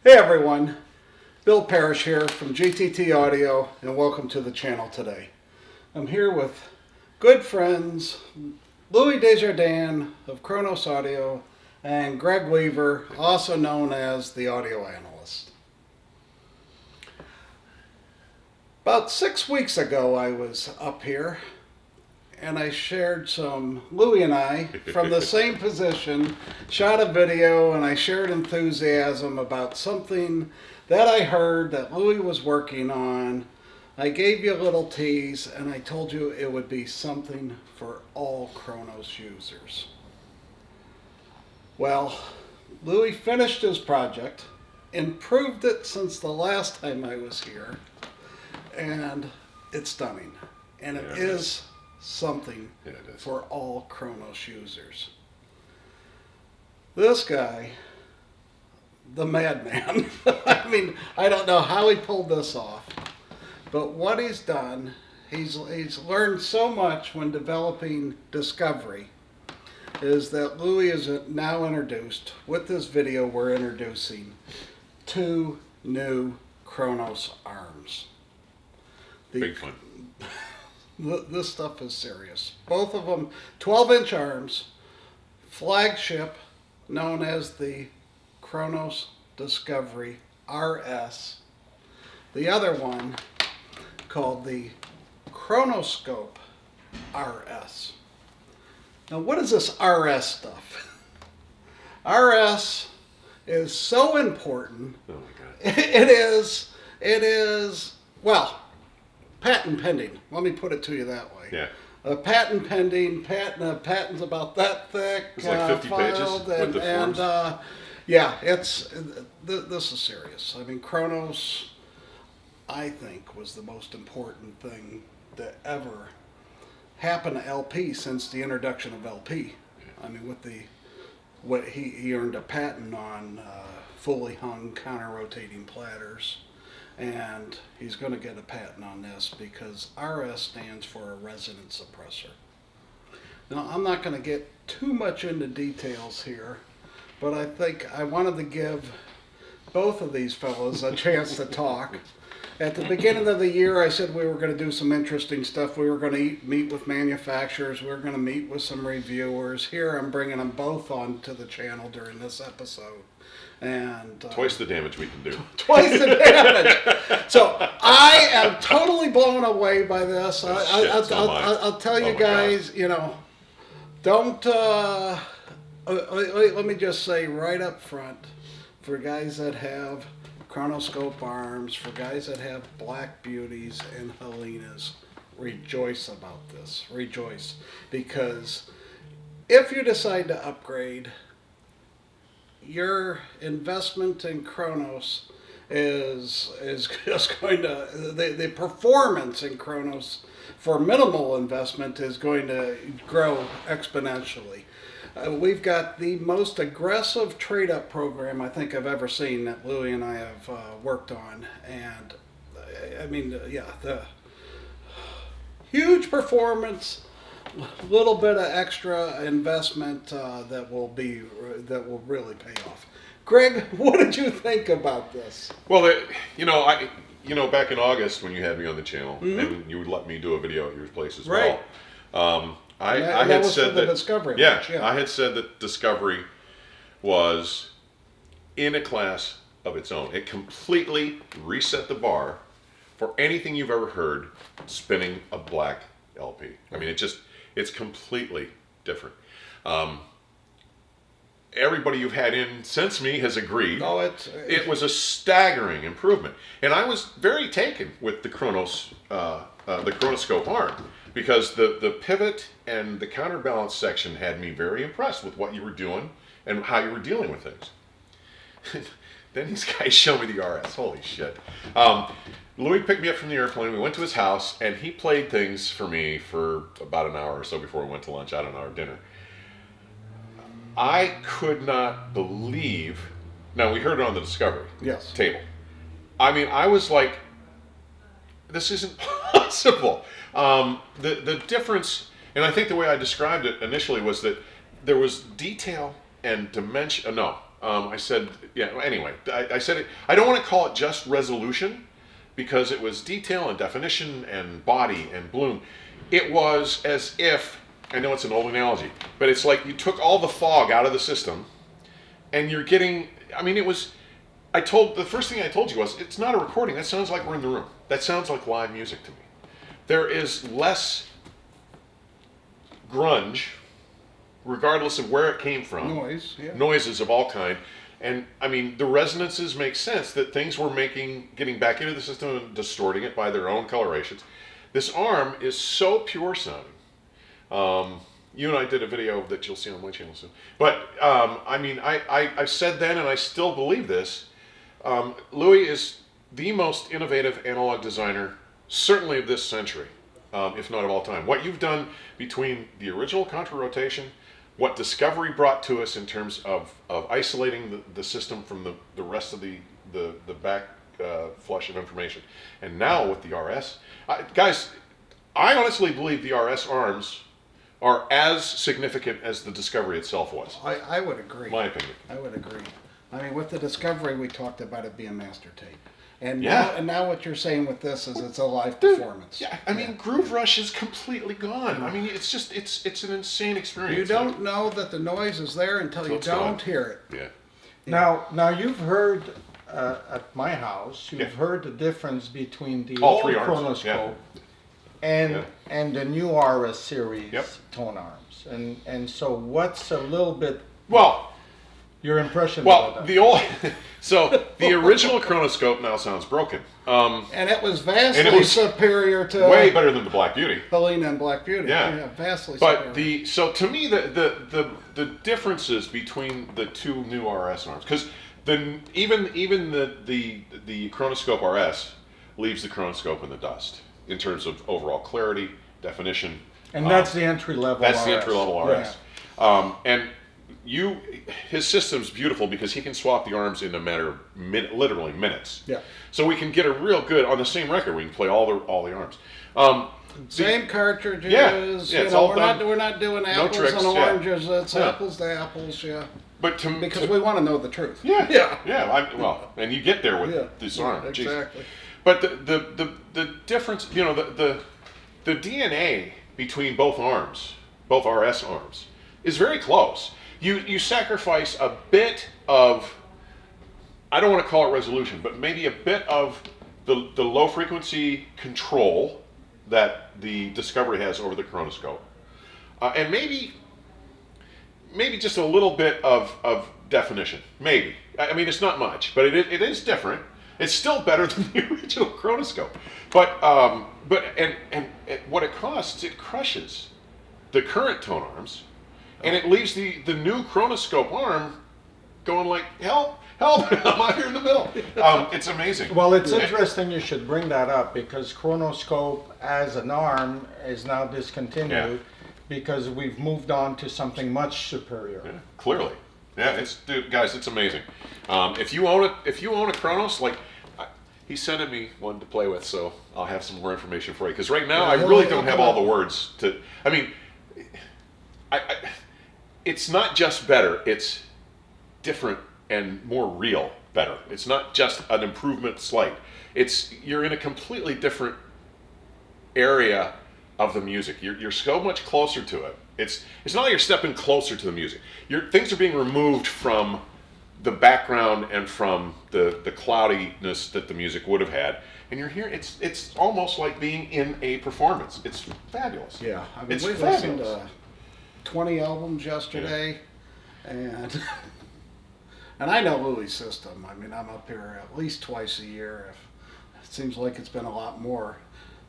Hey everyone, Bill Parish here from GTT Audio, and welcome to the channel today. I'm here with good friends Louis Desjardins of Kronos Audio and Greg Weaver, also known as the Audio Analyst. About 6 weeks ago I was up here and I shared Louis and I, from the same position, shot a video, and I shared enthusiasm about something that I heard that Louis was working on. I gave you a little tease, and I told you it would be something for all Kronos users. Well, Louis finished his project, improved it since the last time I was here, and it's stunning. And it is something for all Kronos users. This guy, the madman, I mean, I don't know how he pulled this off, but what he's done, he's learned so much when developing Discovery, is that Louis is now introduced, with this video we're introducing, 2 new Kronos arms. Big fun. This stuff is serious. Both of them 12-inch arms, flagship, known as the Kronos Discovery RS. The other one called the Kronoscope RS. Now what is this RS stuff? RS is so important. Oh my God. It is, well, patent pending. Let me put it to you that way. Yeah. Patent pending. Patent's about that thick. It's like 50 pages with the forms. Yeah, this is serious. I mean, Kronos, I think, was the most important thing that ever happened to LP since the introduction of LP. I mean, what he earned a patent on fully hung counter-rotating platters. And he's going to get a patent on this because RS stands for a resonant suppressor. Now, I'm not going to get too much into details here, but I think I wanted to give both of these fellows a chance to talk. At the beginning of the year, I said we were going to do some interesting stuff. We were going to meet with manufacturers. We were going to meet with some reviewers. Here, I'm bringing them both onto the channel during this episode. And twice the damage we can do. Twice the damage. So I am totally blown away by this. I'll tell you guys, God. You know, don't. Let me just say right up front, for guys that have Kronoscope arms, for guys that have Black Beauties and Helenas, rejoice about this. Rejoice, because if you decide to upgrade, your investment in Kronos is just going to, the performance in Kronos for minimal investment is going to grow exponentially. We've got the most aggressive trade-up program I think I've ever seen that Louis and I have worked on. And I mean, yeah, the huge performance, little bit of extra investment that will really pay off. Greg, what did you think about this? Well, back in August when you had me on the channel, and you would let me do a video at your place as well. I had said that Discovery. Yeah, I had said that Discovery was in a class of its own. It completely reset the bar for anything you've ever heard spinning a black LP. I mean, it's completely different. Everybody you've had in since me has agreed. Oh, it was a staggering improvement, and I was very taken with the Kronoscope arm because the pivot and the counterbalance section had me very impressed with what you were doing and how you were dealing with things. Then these guys show me the RS. Holy shit. Louis picked me up from the airplane. We went to his house, and he played things for me for about an hour or so before we went to lunch. I don't know, or dinner. I could not believe. Now, we heard it on the Discovery table. I mean, I was like, this isn't possible. The difference, and I think the way I described it initially was that there was detail and dimension. I said, yeah. Anyway, I said it. I don't want to call it just resolution because it was detail and definition and body and bloom. It was as if, I know it's an old analogy, but it's like you took all the fog out of the system, and you're getting. I mean, it was. The first thing I told you was, it's not a recording. That sounds like we're in the room. That sounds like live music to me. There is less grunge, regardless of where it came from. Noise, yeah. Noises of all kind. And I mean, the resonances make sense that things were getting back into the system and distorting it by their own colorations. This arm is so pure sounding. You and I did a video that you'll see on my channel soon. But I mean, I said then, and I still believe this, Louis is the most innovative analog designer, certainly of this century, if not of all time. What you've done between the original contra-rotation, what Discovery brought to us in terms of isolating the system from the rest of the back flush of information, and now with the RS, guys, I honestly believe the RS arms are as significant as the Discovery itself was. I would agree. My opinion. I would agree. I mean, with the Discovery, we talked about it being master tape. And Yeah. now what you're saying with this is it's a live performance. Yeah, I mean, Groove Rush is completely gone. I mean, it's just, it's an insane experience. You don't know that the noise is there until you it's don't gone. hear it. Yeah. Now you've heard at my house, you've Yeah. heard the difference between the All old three arms, Kronoscope yeah. and the new RS series Yep. tone arms. And so what's a little bit Well, your impression about that? the old, so the original Kronoscope now sounds broken. And it was vastly And it was superior to Way better than the Black Beauty. Helena and Black Beauty. Yeah. Vastly But superior. so to me, the differences between the two new RS arms, because even the Kronoscope RS leaves the Kronoscope in the dust in terms of overall clarity, definition. And that's the entry level. That's the RS. entry level RS. And his system's beautiful because he can swap the arms in a matter of literally minutes. Yeah. So we can get a real good on the same record. We can play all the arms. Same cartridges. Yeah, you it's know, all we're done. not doing apples tricks, and yeah. oranges. It's Yeah. apples to apples. Yeah. But Because we want to know the truth. Yeah, Yeah. Well, and you get there with Yeah. this arm. Jeez. Exactly. But the difference, you know, the DNA between both arms, both RS arms, is very close. You sacrifice a bit of, I don't want to call it resolution, but maybe a bit of the low frequency control that the Discovery has over the Kronoscope, and maybe just a little bit of definition. Maybe. I mean, it's not much, but it is different. It's still better than the original Kronoscope. But what it costs, it crushes the current tone arms, and it leaves the new Kronoscope arm going like, help, I'm out here in the middle. It's amazing. Well, it's interesting you should bring that up because Kronoscope as an arm is now discontinued because we've moved on to something much superior. Yeah, clearly. Yeah, guys, it's amazing. If you own a Kronos, like he's sending me one to play with, so I'll have some more information for you. Because right now, I really don't have all the words to. I mean, it's not just better; it's different and more real. Better. It's not just an improvement, slight. You're in a completely different area of the music. You're so much closer to it. It's not like you're stepping closer to the music. Things are being removed from the background and from the cloudiness that the music would have had, and you're here. It's almost like being in a performance. It's fabulous. Yeah, I mean, It's we've fabulous. listened to 20 albums yesterday, and and I know Louis' system. I mean, I'm up here at least twice a year. It seems like it's been a lot more.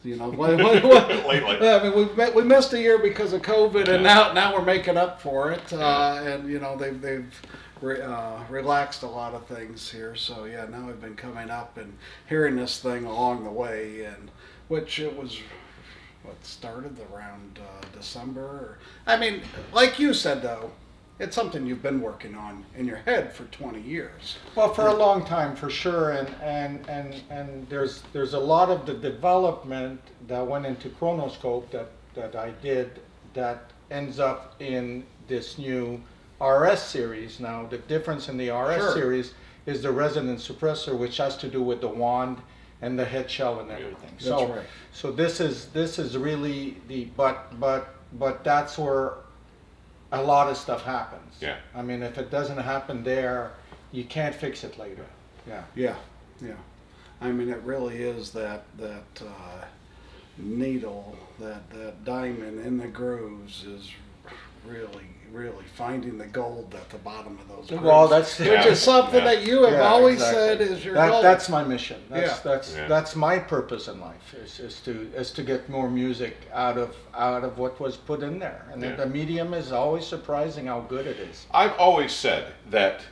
You know, Lately. I mean, we missed a year because of COVID, and now we're making up for it. And you know, they've relaxed a lot of things here. So yeah, now we've been coming up and hearing this thing along the way, and which it was what started around December. I mean, like you said though, it's something you've been working on in your head for 20 years. Well, for a long time, for sure, and there's a lot of the development that went into Kronoscope that I did that ends up in this new RS series now, the difference in the RS Sure. series is the resonance suppressor, which has to do with the wand and the head shell and everything. That's So, right. so this is really the but that's where a lot of stuff happens. Yeah. I mean, if it doesn't happen there, you can't fix it later. Yeah. Yeah, yeah. I mean, it really is that needle, that diamond in the grooves is really finding the gold at the bottom of those grooves. Well, that's which Yeah. is something Yeah. that you have Yeah, always exactly. said is your That, goal. that's my mission. That's Yeah. that's my purpose in life is to get more music out of what was put in there. And Yeah. the medium is always surprising how good it is. I've always said that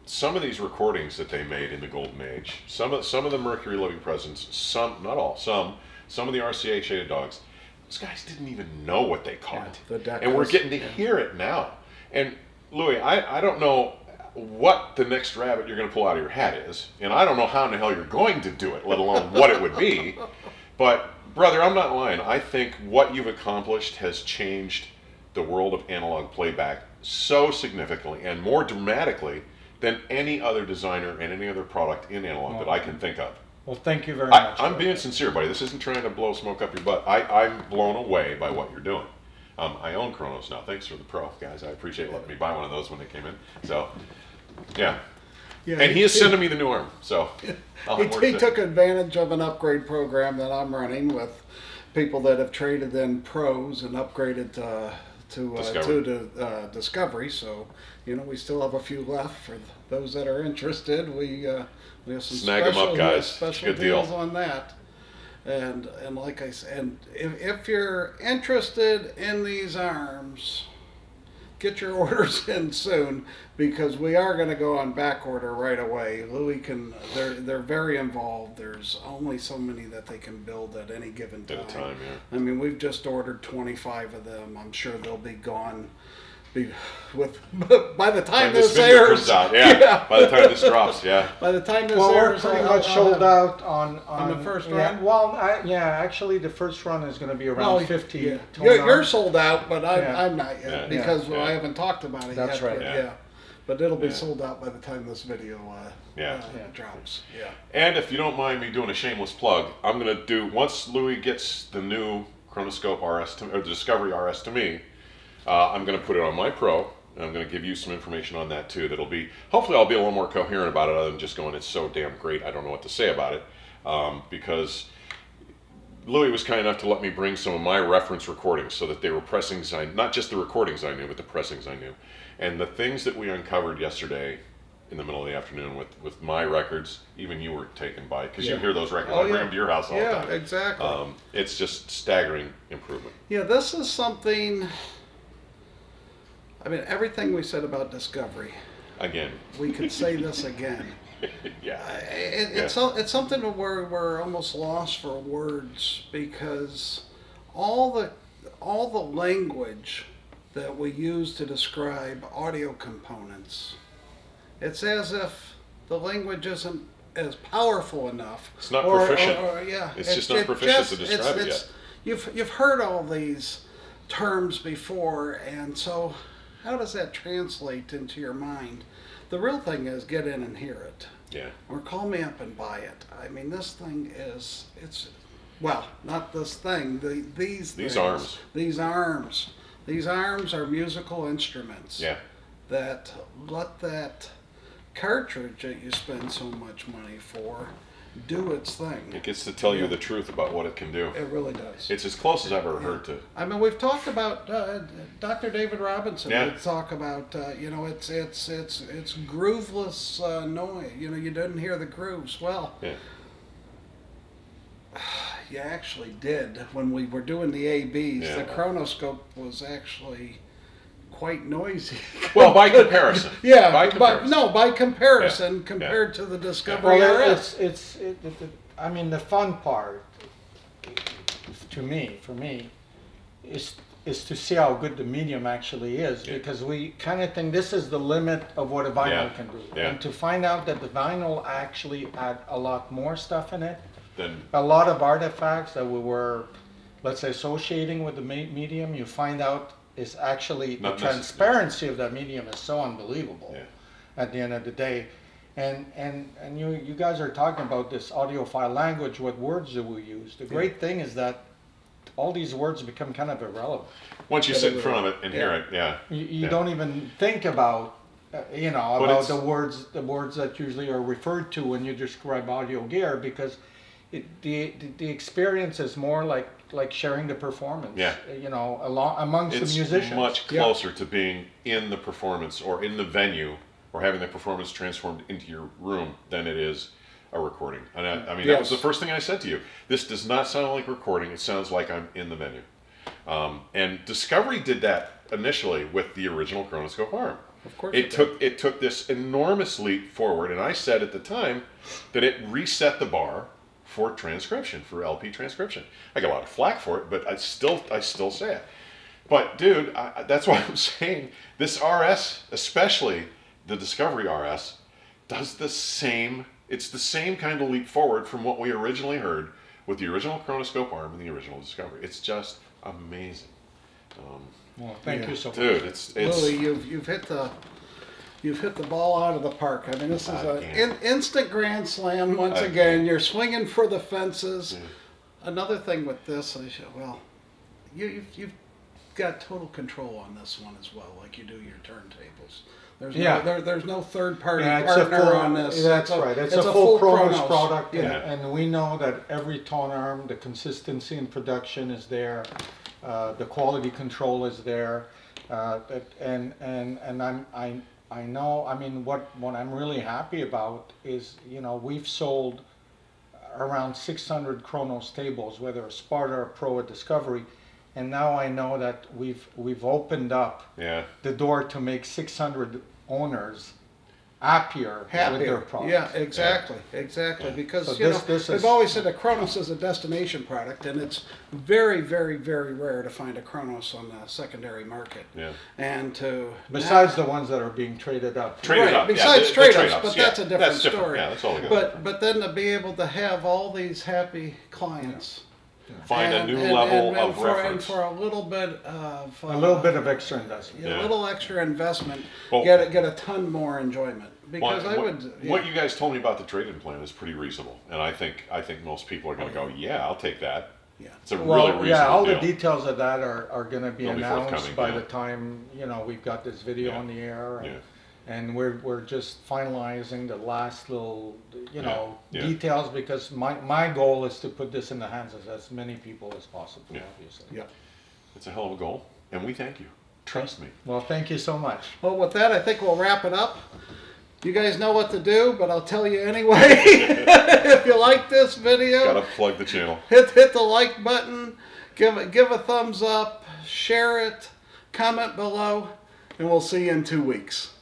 some of these recordings that they made in the Golden Age, some of the Mercury Living Presence, some, not all, some of the RCA Shaded Dogs, those guys didn't even know what they caught. the decals. And we're getting to hear it now. And Louis, I don't know what the next rabbit you're going to pull out of your hat is, and I don't know how in the hell you're going to do it, let alone what it would be. But brother, I'm not lying. I think what you've accomplished has changed the world of analog playback so significantly and more dramatically than any other designer and any other product in analog that I can think of. Well, thank you very much. I'm being sincere, buddy. This isn't trying to blow smoke up your butt. I'm blown away by what you're doing. I own Kronos now. Thanks for the Pro, guys. I appreciate letting me buy one of those when they came in. So, yeah. Yeah, And he is sending me the new arm. So, I'll have more to he say. took advantage of an upgrade program that I'm running with people that have traded in Pros and upgraded to Discovery. So, we still have a few left for those that are interested. We have some Snag 'em up, guys. special Good deal. deals on that. And like I said, and if you're interested in these arms, get your orders in soon, because we are going to go on back order right away. Louis they're very involved. There's only so many that they can build at any given time. At a time, yeah. I mean, we've just ordered 25 of them. I'm sure they'll be gone by the time When this video airs. comes out, yeah. By the time this drops, yeah. By the time this Well, we're airs, pretty I'll- much I'll sold have- out on the first yeah, run? Well, actually, the first run is going to be around 50. Yeah. tone You're arms. sold out, but Yeah. I'm not yet, Yeah. because Yeah. I haven't talked about it That's yet. right. But, Yeah. But it'll be Yeah. sold out by the time this video Yeah. drops. Yeah. And if you don't mind me doing a shameless plug, I'm going to do, once Louis gets the new Kronoscope RS, or the Discovery RS to me, I'm going to put it on my Pro, and I'm going to give you some information on that too. That'll be, hopefully I'll be a little more coherent about it other than just going, it's so damn great, I don't know what to say about it. Because Louis was kind enough to let me bring some of my reference recordings so that they were pressings, not just the recordings I knew, but the pressings I knew. And the things that we uncovered yesterday in the middle of the afternoon with my records, even you were taken by, because you Yeah. hear those records. Oh, I bring yeah. them to your house all the Yeah, time. exactly. It's just staggering improvement. Yeah, this is something. I mean, everything we said about Discovery, Again, we could say this again. yeah. It's something where we're almost lost for words, because all the language that we use to describe audio components, it's as if the language isn't as powerful enough. It's not proficient. Yeah, It's just not proficient to describe it yet. You've heard all these terms before, and so how does that translate into your mind? The real thing is get in and hear it. Yeah. Or call me up and buy it. I mean, this thing it's well, not this thing, these things. arms. These arms. These arms are musical instruments. Yeah. That let that cartridge that you spend so much money for do its thing. It gets to tell you the truth about what it can do. It really does. It's as close as I've ever heard to. I mean, we've talked about Dr. David Robinson. Yeah. We talk about it's grooveless noise. You didn't hear the grooves. Well, Yeah. you actually did when we were doing the ABs. Yeah. The Kronoscope was actually quite noisy. Well, by comparison. Yeah, By comparison. by comparison, Yeah. compared to the Discovery Well, RS. I mean, the fun part, for me, is to see how good the medium actually is, Yeah. because we kind of think this is the limit of what a vinyl Yeah. can do. Yeah. And to find out that the vinyl actually had a lot more stuff in it, Then a lot of artifacts that we were, let's say, associating with the medium, you find out is actually the Not necessary. transparency of that medium is so unbelievable. Yeah. At the end of the day, and you guys are talking about this audiophile language. What words do we use? The great thing is that all these words become kind of irrelevant. Once you sit in front of it and hear it, You don't even think about about it's- the words that usually are referred to when you describe audio gear, because the experience is more like sharing the performance. Yeah. Amongst it's the musicians. much closer to being in the performance or in the venue or having the performance transformed into your room than it is a recording. And I mean, that was the first thing I said to you. This does not sound like recording. It sounds like I'm in the venue. And Discovery did that initially with the original Kronoscope arm. Of course It took this enormous leap forward, and I said at the time that it reset the bar for transcription, for LP transcription. I got a lot of flack for it, but I still say it. But dude, that's why I'm saying this RS, especially the Discovery RS, does the same. It's the same kind of leap forward from what we originally heard with the original Kronoscope arm and the original Discovery. It's just amazing. Well, thank you so much. Dude, it's Lily, you've hit the ball out of the park. I mean, this is an instant grand slam once again. You're swinging for the fences. Yeah. Another thing with this, you've got total control on this one as well, like you do your turntables. There's no third party partner on this. That's right. It's a full Kronos product, Yeah. and we know that every tone arm, the consistency in production is there, the quality control is there, and I know. I mean, what I'm really happy about is we've sold around 600 Kronos tables, whether a Sparta, or Pro, or Discovery. And now I know that we've opened up the door to make 600 owners happier with their product. Yeah, exactly. Because So we've always said that Kronos is a destination product, and it's very, very, very rare to find a Kronos on the secondary market. Yeah. And Besides the ones that are being traded up. Traded up. Besides the trade-ups, trade-ups, but that's a different story. Yeah, that's all we got. But then to be able to have all these happy clients. Find a new level of reference. And for a little bit of Extra investment. a little extra investment, Well, get a ton more enjoyment. Because what you guys told me about the trade-in plan is pretty reasonable, and I think most people are going to go, yeah, I'll take that. Yeah. It's a really reasonable all deal. the details of that are going to be They'll be announced forthcoming, by yeah. the time we've got this video on the air, and we're just finalizing the last little details, because my goal is to put this in the hands of as many people as possible. Obviously. Yeah. It's a hell of a goal, and we thank you. Trust me. Well, thank you so much. Well, with that, I think we'll wrap it up. You guys know what to do, but I'll tell you anyway. If you like this video, Gotta plug the channel. hit the like button, give a thumbs up, share it, comment below, and we'll see you in 2 weeks.